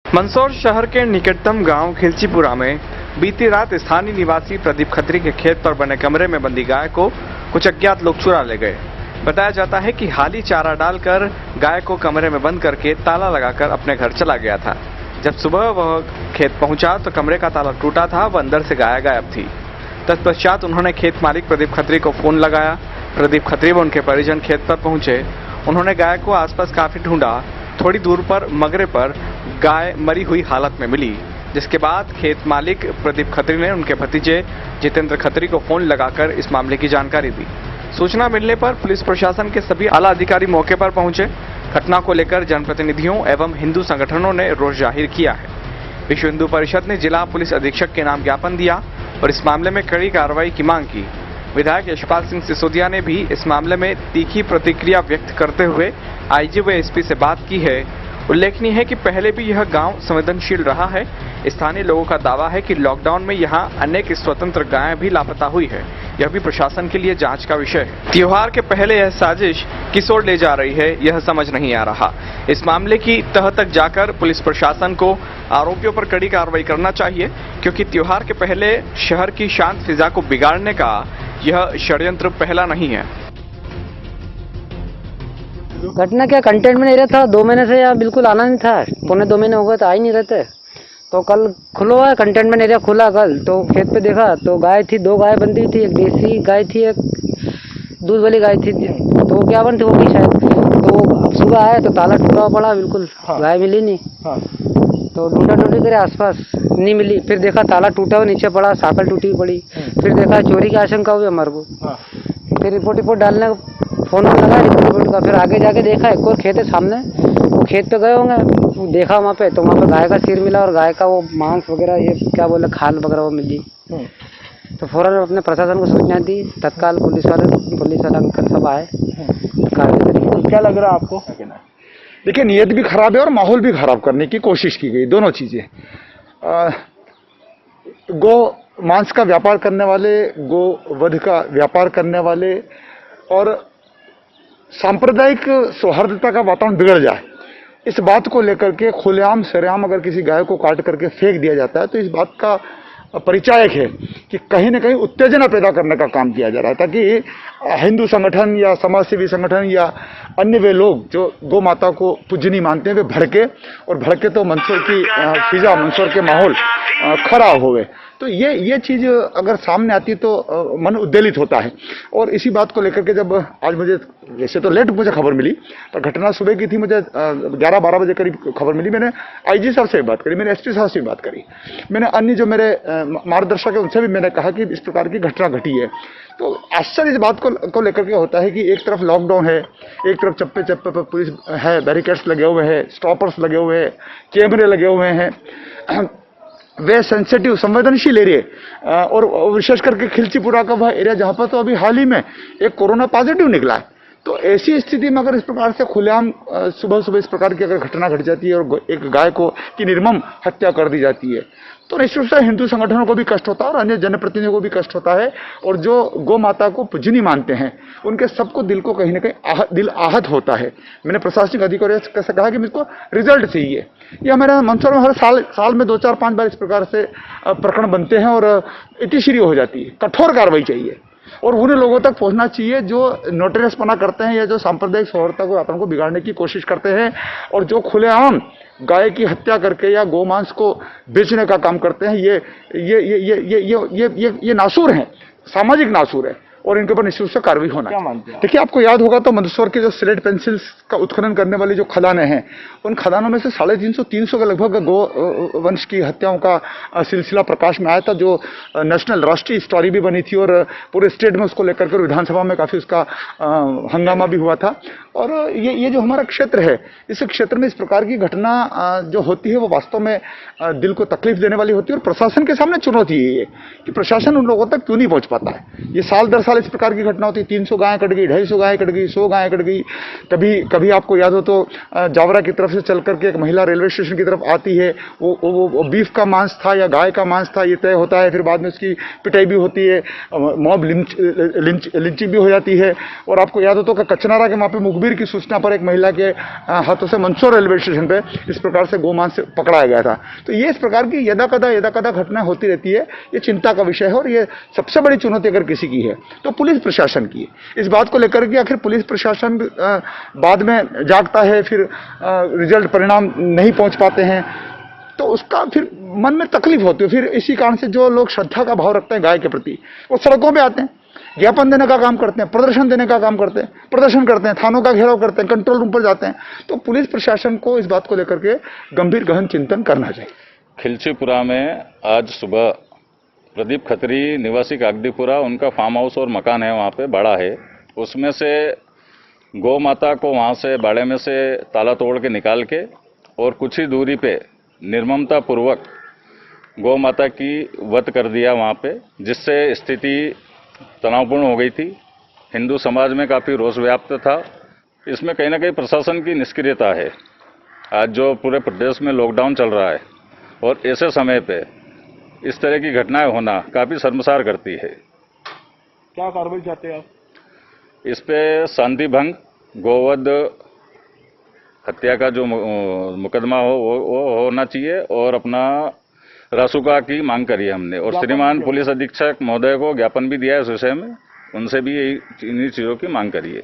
मंदसौर शहर के निकटतम गांव खिलचीपुरा में बीती रात स्थानीय निवासी प्रदीप खत्री के खेत पर बने कमरे में बंदी गाय को कुछ अज्ञात लोग चुरा ले गए। बताया जाता है कि हाली चारा डालकर गाय को कमरे में बंद करके ताला लगाकर अपने घर चला गया था। जब सुबह वह खेत पहुंचा तो कमरे का ताला टूटा था व अंदर से गाय गायब थी। तत्पश्चात उन्होंने खेत मालिक प्रदीप खत्री को फोन लगाया। प्रदीप खत्री व उनके परिजन खेत पर पहुंचे। उन्होंने गाय को आसपास काफी ढूंढा। थोड़ी दूर पर मगरे पर गाय मरी हुई हालत में मिली, जिसके बाद खेत मालिक प्रदीप खत्री ने उनके भतीजे जितेंद्र खत्री को फोन लगाकर इस मामले की जानकारी दी। सूचना मिलने पर पुलिस प्रशासन के सभी आला अधिकारी मौके पर पहुंचे। घटना को लेकर जनप्रतिनिधियों एवं हिंदू संगठनों ने रोष जाहिर किया है। विश्व हिंदू परिषद ने जिला पुलिस अधीक्षक के नाम ज्ञापन दिया और इस मामले में कड़ी कार्रवाई की मांग की। विधायक यशपाल सिंह सिसोदिया ने भी इस मामले में तीखी प्रतिक्रिया व्यक्त करते हुए आईजी व एसपी से बात की है। उल्लेखनीय है कि पहले भी यह गांव संवेदनशील रहा है। स्थानीय लोगों का दावा है कि लॉकडाउन में यहां अनेक स्वतंत्र गायें भी लापता हुई है। यह भी प्रशासन के लिए जांच का विषय है। त्योहार के पहले यह साजिश किस ओर ले जा रही है, यह समझ नहीं आ रहा। इस मामले की तह तक जाकर पुलिस प्रशासन को आरोपियों पर कड़ी कार्रवाई करना चाहिए, क्योंकि त्योहार के पहले शहर की शांत फिजा को बिगाड़ने का यह षड्यंत्र पहला नहीं है। घटना क्या कंटेनमेंट एरिया था, 2 महीने से यहाँ बिल्कुल आना नहीं था। 1.25 महीने हो गए तो आ ही नहीं रहते। तो कल खुला है, कंटेनमेंट एरिया खुला कल, तो खेत पे देखा तो गाय थी, 2 गाय बंधी थी, एक देसी गाय थी, एक दूध वाली गाय थी, तो क्या बन थी वो भी शायद। तो अब सुबह आया तो ताला टूटा पड़ा बिल्कुल। हाँ। गाय मिली नहीं। हाँ। तो ढूंढा ढूंढी करे आसपास नहीं मिली। फिर देखा ताला टूटा हुआ नीचे पड़ा, साकल टूटी पड़ी। फिर देखा चोरी की आशंका हुई हमारे को। हाँ। फिर रिपोर्ट डालने फोन लगा रिपोर्ट का। फिर आगे जाके देखा एक और खेत है सामने, वो खेत पे गए होंगे, देखा वहाँ पे, तो वहाँ पे गाय का सिर मिला और गाय का वो मांस वगैरह, ये क्या बोले, खाल वगैरह वो मिली। तो फौरन अपने प्रशासन को सूचना दी। तत्काल पुलिस वाले अंकल सब आए, कार्रवाई करी। तो क्या लग रहा है आपको? देखिए, नीयत भी खराब है और माहौल भी खराब करने की कोशिश की गई, दोनों चीजें। गो मांस का व्यापार करने वाले, गो वध का व्यापार करने वाले और सांप्रदायिक सौहार्दता का वातावरण बिगड़ जाए, इस बात को लेकर के खुलेआम सरेआम अगर किसी गाय को काट करके फेंक दिया जाता है तो इस बात का परिचायक है कि कहीं न कहीं उत्तेजना पैदा करने का काम किया जा रहा है, ताकि हिंदू संगठन या समाजसेवी संगठन या अन्य वे लोग जो गौ माता को पूजनीय मानते हैं वे भड़के तो मंदसौर की फिजा, मंदसौर के माहौल खराब होवे। तो ये चीज अगर सामने आती तो मन उद्वेलित होता है। और इसी बात को लेकर के जब आज मुझे, वैसे तो लेट मुझे खबर मिली, पर घटना सुबह की थी, मुझे 11-12 बजे करीब खबर मिली। मैंने आईजी साहब से बात करी, मैंने एसपी साहब से बात करी, मैंने अन्य जो मेरे मार्गदर्शक है उनसे भी मैंने कहा कि इस प्रकार की घटना घटी है। तो आश्चर्य इस बात को लेकर के होता है कि एक तरफ लॉकडाउन है, एक तरफ चप्पे चप्पे पर पुलिस है, बैरिकेड्स लगे हुए हैं, स्टॉपर्स लगे हुए हैं, कैमरे लगे हुए हैं, वे सेंसिटिव संवेदनशील एरिया, और विशेष करके खिलचीपुरा का वह एरिया जहां पर तो अभी हाल ही में एक कोरोना पॉजिटिव निकला है। तो ऐसी स्थिति में अगर इस प्रकार से खुलेआम सुबह इस प्रकार की अगर घटना घट जाती है और एक गाय की निर्मम हत्या कर दी जाती है, तो निश्चित रूप से हिंदू संगठनों को भी कष्ट होता है और अन्य जनप्रतिनिधियों को भी कष्ट होता है। और जो गौ माता को पूजनीय मानते हैं उनके सबको दिल को कहीं ना कहीं दिल आहत होता है। मैंने प्रशासनिक अधिकारियों से कहा कि मुझको रिजल्ट चाहिए। ये हमारे मंदसौर में हर साल में 2-4-5 बार इस प्रकार से प्रकरण बनते हैं और इतिश्री हो जाती है। कठोर कार्रवाई चाहिए और उन लोगों तक पहुंचना चाहिए जो नोटरियसपना करते हैं या जो सांप्रदायिक सौहार्दता को वातावरण को बिगाड़ने की कोशिश करते हैं और जो खुलेआम गाय की हत्या करके या गोमांस को बेचने का काम करते हैं। ये नासूर हैं, सामाजिक नासूर है और इनके ऊपर निश्चित से कार्रवाई होना। क्या मानते हैं? देखिए, आपको याद होगा तो मंदसौर के जो स्लेट पेंसिल्स का उत्खनन करने वाली जो खदानें हैं, उन खदानों में से 350-300 के लगभग गो वंश की हत्याओं का सिलसिला प्रकाश में आया था, जो नेशनल राष्ट्रीय स्टोरी भी बनी थी और पूरे स्टेट में उसको लेकर के विधानसभा में काफी उसका हंगामा भी हुआ था। और ये जो हमारा क्षेत्र है, इस क्षेत्र में इस प्रकार की घटना जो होती है वो वास्तव में दिल को तकलीफ देने वाली होती है और प्रशासन के सामने चुनौती है ये कि प्रशासन उन लोगों तक क्यों नहीं पहुंच पाता है। ये साल दर साल इस प्रकार की घटना होती है, 300 गायें कट गई, 250 गायें कट गई, 100 गायें कट गई। कभी आपको याद हो तो जावरा की तरफ से चल करके एक महिला रेलवे स्टेशन की तरफ आती है, वो बीफ का मांस था या गाय का मांस था ये तय होता है, फिर बाद में उसकी पिटाई भी होती है, मॉब लिंचिंग भी हो जाती है। और आपको याद हो तो कचनारा के वहाँ पे मुखबिर की सूचना पर एक महिला के हाथों से मंदसौर रेलवे स्टेशन पे इस प्रकार से गोमांस पकड़ाया गया था। तो ये इस प्रकार की यदा कदा घटना होती रहती है, ये चिंता का विषय है और ये सबसे बड़ी चुनौती अगर किसी की है तो पुलिस प्रशासन की है। इस बात को लेकर के आखिर पुलिस प्रशासन बाद में जागता है, फिर रिजल्ट परिणाम नहीं पहुंच पाते हैं तो उसका फिर मन में तकलीफ होती है। फिर इसी कारण से जो लोग श्रद्धा का भाव रखते हैं गाय के प्रति वो सड़कों पे आते हैं, ज्ञापन देने का काम करते हैं, प्रदर्शन देने का काम करते हैं, प्रदर्शन करते हैं, थानों का घेराव करते हैं, कंट्रोल रूम पर जाते हैं। तो पुलिस प्रशासन को इस बात को लेकर के गंभीर चिंतन करना चाहिए। खिलचीपुरा में आज सुबह प्रदीप खत्री निवासी कागदीपुरा, उनका फार्म हाउस और मकान है वहाँ पे बड़ा है, उसमें से गौ माता को वहाँ से बाड़े में से ताला तोड़ के निकाल के और कुछ ही दूरी पे निर्ममता पूर्वक गौ माता की वध कर दिया वहाँ पे, जिससे स्थिति तनावपूर्ण हो गई थी। हिंदू समाज में काफ़ी रोष व्याप्त था। इसमें कहीं ना कहीं प्रशासन की निष्क्रियता है। आज जो पूरे प्रदेश में लॉकडाउन चल रहा है और ऐसे समय पे इस तरह की घटनाएं होना काफ़ी शर्मसार करती है। क्या कार्रवाई चाहते हैं आप? इस पे शांति भंग, गोवध हत्या का जो मुकदमा हो वो होना चाहिए और अपना रासुका की मांग करी है हमने और श्रीमान पुलिस अधीक्षक महोदय को ज्ञापन भी दिया है इस विषय में, उनसे भी इन्हीं चीज़ों की मांग करी है।